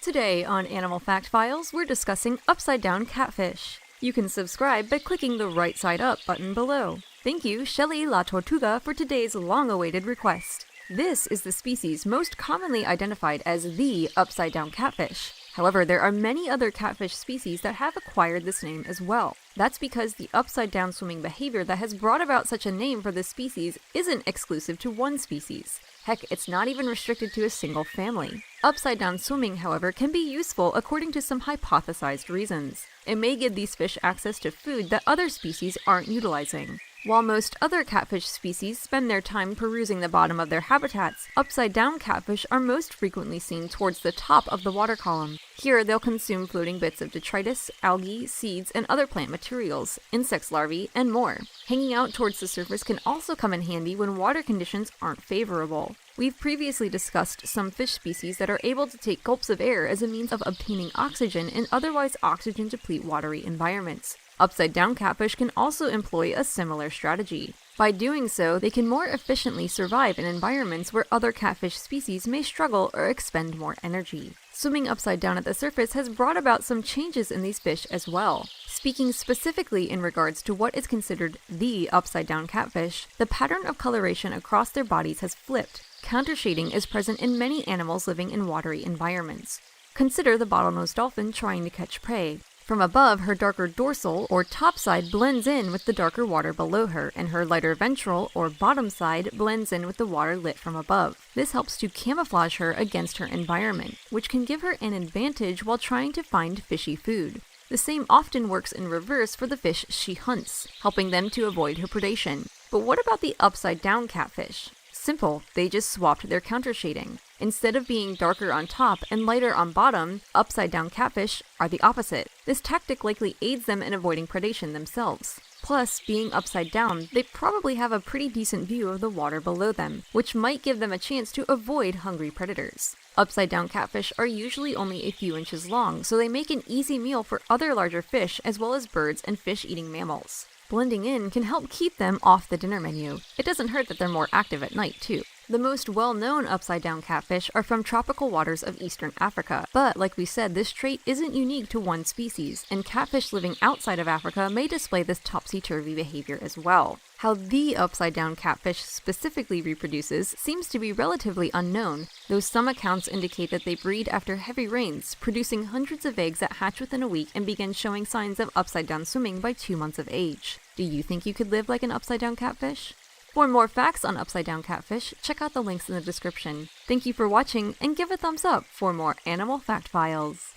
Today on Animal Fact Files, we're discussing upside-down catfish. You can subscribe by clicking the right side up button below. Thank you, Shelly La Tortuga, for today's long-awaited request. This is the species most commonly identified as the upside-down catfish. However, there are many other catfish species that have acquired this name as well. That's because the upside-down swimming behavior that has brought about such a name for this species isn't exclusive to one species. Heck, it's not even restricted to a single family. Upside-down swimming, however, can be useful according to some hypothesized reasons. It may give these fish access to food that other species aren't utilizing. While most other catfish species spend their time perusing the bottom of their habitats, upside-down catfish are most frequently seen towards the top of the water column. Here, they'll consume floating bits of detritus, algae, seeds, and other plant materials, insects larvae, and more. Hanging out towards the surface can also come in handy when water conditions aren't favorable. We've previously discussed some fish species that are able to take gulps of air as a means of obtaining oxygen in otherwise oxygen-deplete watery environments. Upside-down catfish can also employ a similar strategy. By doing so, they can more efficiently survive in environments where other catfish species may struggle or expend more energy. Swimming upside down at the surface has brought about some changes in these fish as well. Speaking specifically in regards to what is considered the upside-down catfish, the pattern of coloration across their bodies has flipped. Countershading is present in many animals living in watery environments. Consider the bottlenose dolphin trying to catch prey. From above, her darker dorsal or top side blends in with the darker water below her, and her lighter ventral or bottom side blends in with the water lit from above. This helps to camouflage her against her environment, which can give her an advantage while trying to find fishy food. The same often works in reverse for the fish she hunts, helping them to avoid her predation. But what about the upside-down catfish? Simple, they just swapped their countershading. Instead of being darker on top and lighter on bottom, upside-down catfish are the opposite. This tactic likely aids them in avoiding predation themselves. Plus, being upside down, they probably have a pretty decent view of the water below them, which might give them a chance to avoid hungry predators. Upside-down catfish are usually only a few inches long, so they make an easy meal for other larger fish as well as birds and fish-eating mammals. Blending in can help keep them off the dinner menu. It doesn't hurt that they're more active at night, too. The most well-known upside-down catfish are from tropical waters of eastern Africa, but like we said, this trait isn't unique to one species, and catfish living outside of Africa may display this topsy-turvy behavior as well. How the upside-down catfish specifically reproduces seems to be relatively unknown, though some accounts indicate that they breed after heavy rains, producing hundreds of eggs that hatch within a week and begin showing signs of upside-down swimming by 2 months of age. Do you think you could live like an upside-down catfish? For more facts on upside-down catfish, check out the links in the description. Thank you for watching, and give a thumbs up for more Animal Fact Files.